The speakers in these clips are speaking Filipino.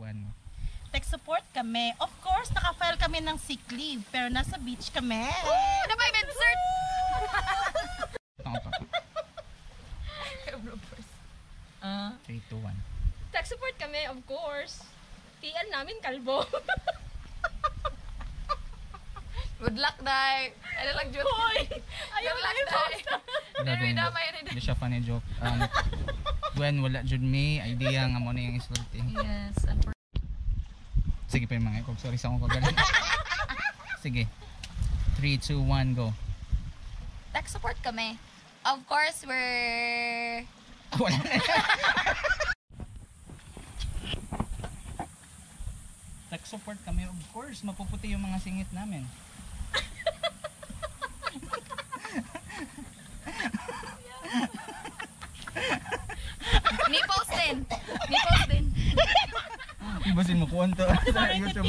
takbuhan mo. Tech support kami. Of course, naka-file kami ng sick leave, pero nasa beach kami. Ano ba yung med-cert? Tama pa. 3, 2, 1. Tech support kami, of course. TL namin, kalbo. Good luck, Day. Ano lang, June? Hoy! Good luck, Day. Hindi siya funny joke. Gwen, wala jud may idea nga mo na yung isulti. Yes. Sige pa yung mga ikog. Sorry sa akong kagaling. Sige. 3, 2, 1, go. Tech support kami. Of course, we're... Wala na. Tech support kami. Of course, mapuputi yung mga singit namin. Nipples din. Nipples din. Ibasin mo kuwan to sa YouTube.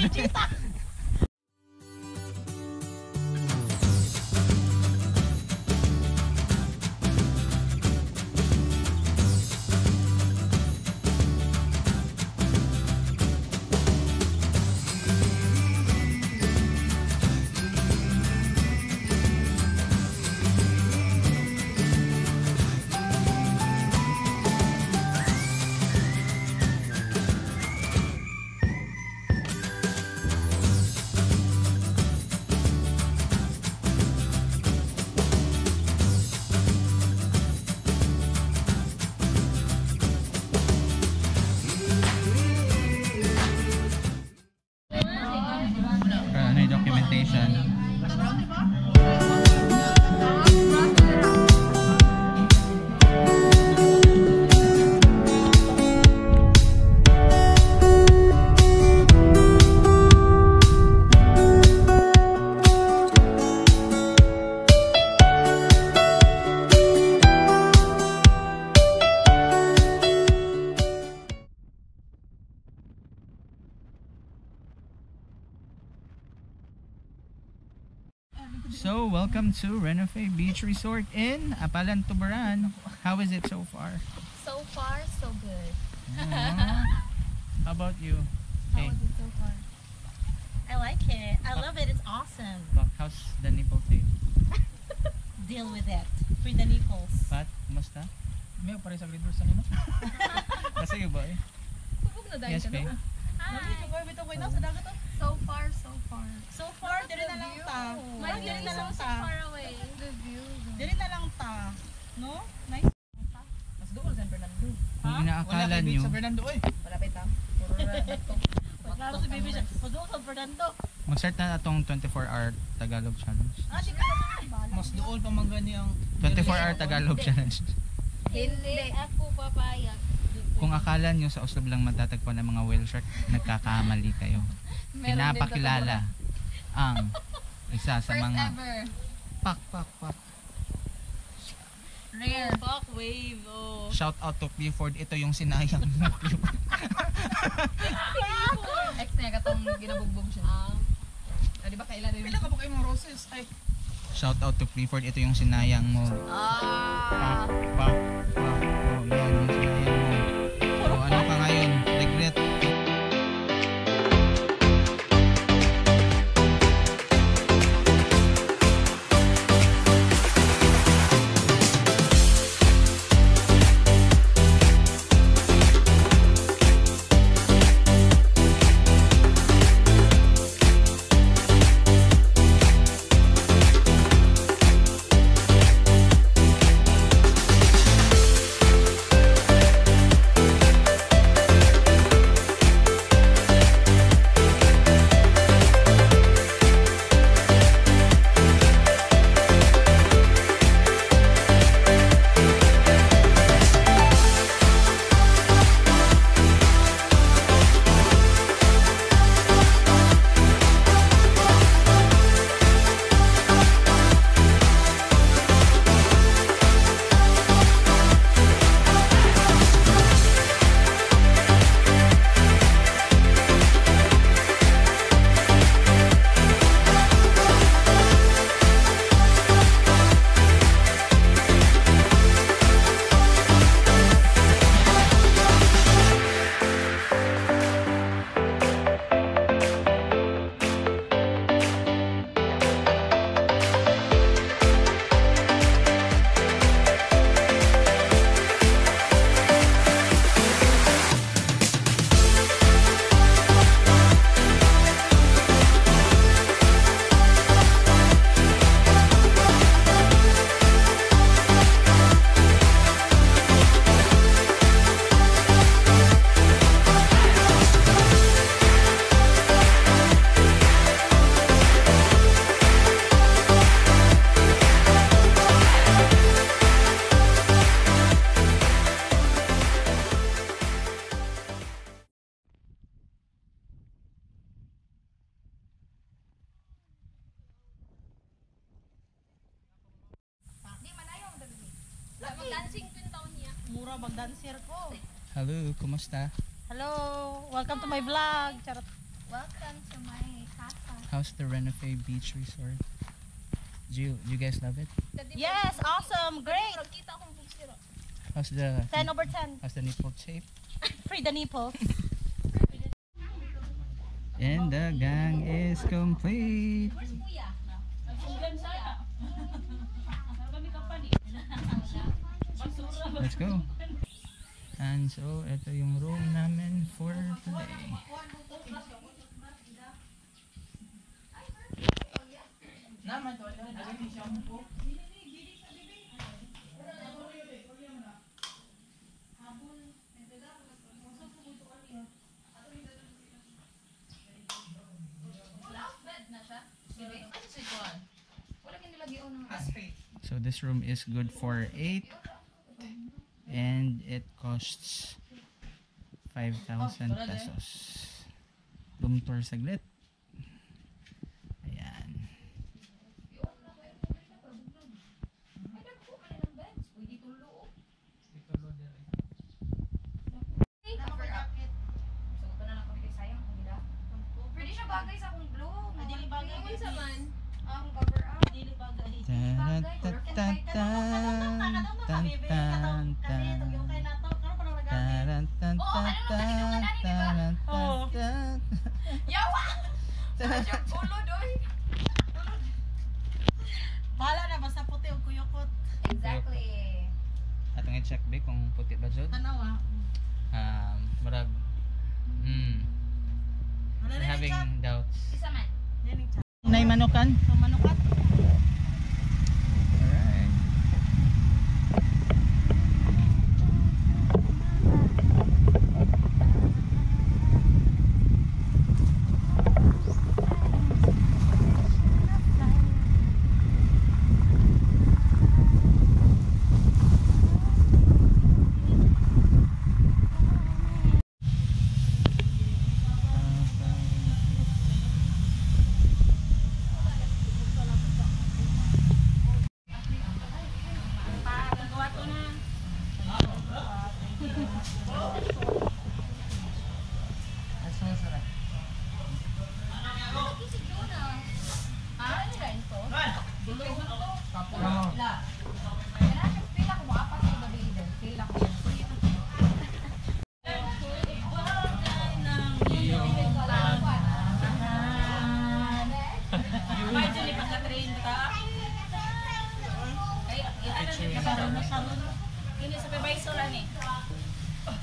Ano yung documentation? So, welcome to Renove Beach Resort in Apalan, Tubaran. How is it so far? So far, so good. How about you? How was it so far? I like it. I love it. It's awesome. How's the nipple tape? Deal with it. Free the nipples. Pat, kumusta? May pare sa grade sa nimo. Kasi yung boy? Kubog na dahil Yes, ka babe. na. So far, so far. So far. So far, dili na lang ta. My Dili view na is lang so ta. far away. The view. Dili na lang ta. No? Nice. Mas doon San Fernando. Kung inaakala nyo, sa Fernando oy. Malapit lang. Puro na ito. Klaro si baby siya. Pagod sa Fernando. mag-start na itong 24-hour Tagalog Challenge. Ah, di ka naman. Mas doon pa man gani ang 24-hour Tagalog Challenge. Hindi ako papayag. Kung akala nyo sa Oslob lang matatagpuan ang mga whale shark, nagkakamali kayo. Pinapakilala ang isa sa First mga ever. pak. Rare. Fuck wave. Oh. Shout out to Clifford, ito yung sinayang mo. Ex niya katong ginabugbog siya. Di ba kailan pila ka ba kay mga roses ay Shout out to Clifford, ito yung sinayang mo. Pak. Oh, yan yung sinayang mo. So, ano ka ngayon? Regret. Para mag-dancer ko. Hello, kumusta? Hello, welcome to my vlog. Charot. Welcome to my casa. How's the Renofay Beach Resort? Do you guys love it? Yes, awesome, great. Kita akong pulsira. How's the 10/10. how's the nipple shape? Free the nipple. And the gang is complete. Kuya. Let's go. And so, ito yung room namin for today. Naman to, agad yung shampoo. So this room is good for 8 and it costs 5,000 pesos. Room tour saglit. Ayan. Pwede siya bagay sa akong blue. Dili bagay Ano sa man? Ang cover up. Dili bagay. Yawa! Yung ulo doy. Bahala na basta puti o kuyukot. Exactly. Atong i-check ba kung puti ba jud? Tanawa. Marag Wala I'm na having chat. doubts. Isa man. Yan yung chat. Nay manukan? So manukat. Alright. Pagawa to na. Ah, ano rin to? Dulo ko to. Kapula. Kaya feel ako maapas sa gabi din. Feel ako. Imagine ipagka-train ka. Ini supervisor ani.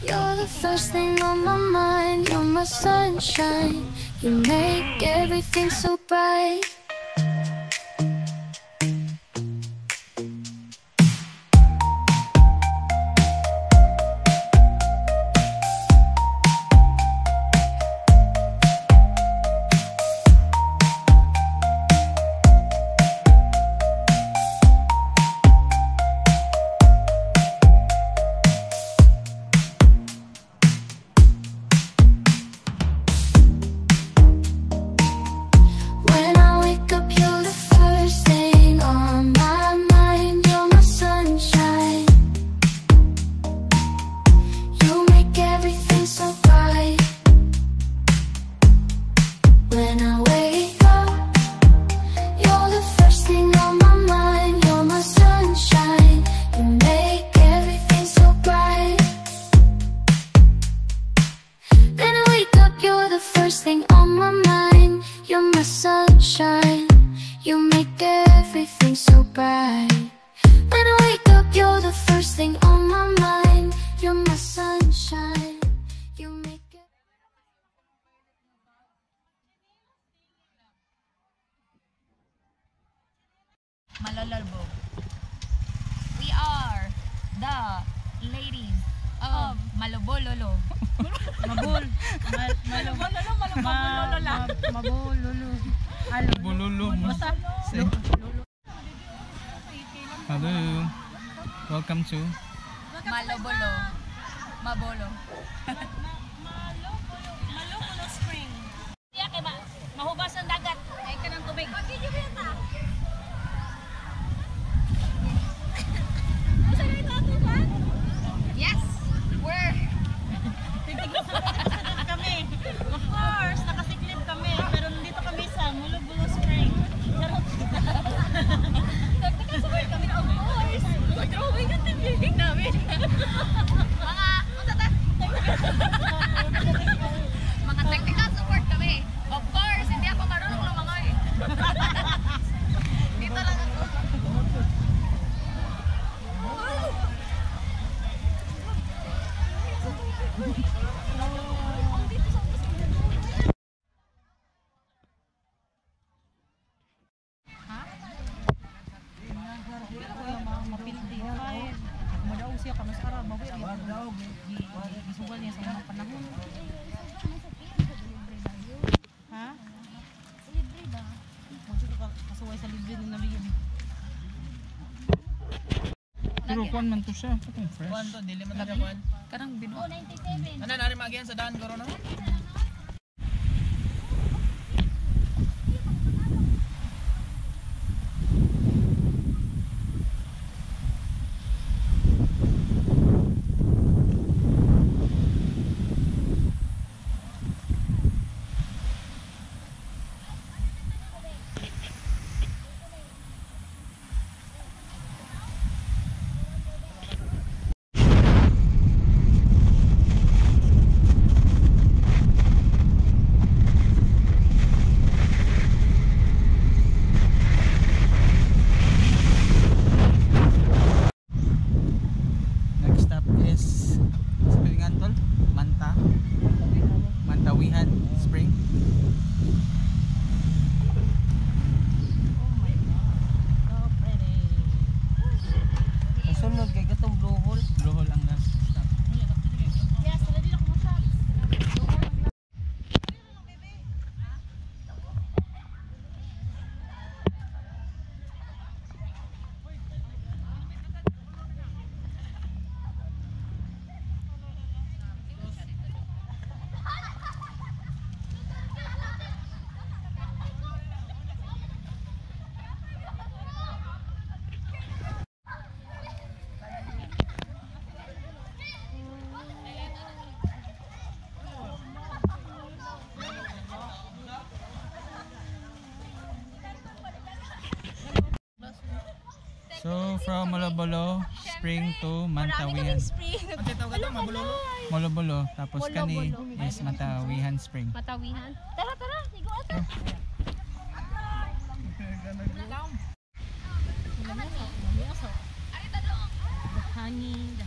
You're the first thing on my mind, you're my sunshine. You make everything so bright. When I wake up, you're the first thing on my mind. You're my sunshine. You make everything so bright. When I wake up, you're the first thing on my mind. You're my sunshine. You make everything so bright. When I wake up, you're the first thing on my mind. You're my sunshine. You make everything so bright. When I wake up, you're the first thing on my mind. You're my sunshine. You make it. Malololbo. We are the ladies of Malobololo. Mabul. Malulolo, malulolo. Mabulolo. Halo. Bululu mo. Say. Hello. Welcome to Malobolo. Mabolo. Malulolo spring. Diya kay mahubas ang dagat. Ay ka ng tubig. Pag-video kita. Yes! daw, gisugal niya sa mga panahon. Ha? Libre ba? Kasuway sa libre ni Naliyan. Pero kuan man to siya, putong fresh. Kuan to, dili man tayo kuan. Karang binu. Ano nari magiyan sa daan guro no? Next stop is Springan tol, Mantawihan Spring. Oh, pretty. Kasunod kay gatong blue hole. Lohol ang last stop. Yes, ready na ko mo shots. So from Molobolo Spring to Mantawihan. Ang tawag ito, mabulolo. Molobolo tapos kani Molobolo. is Mantawihan Spring. Matawihan. Tara, tara. Sigo ato. Hangin.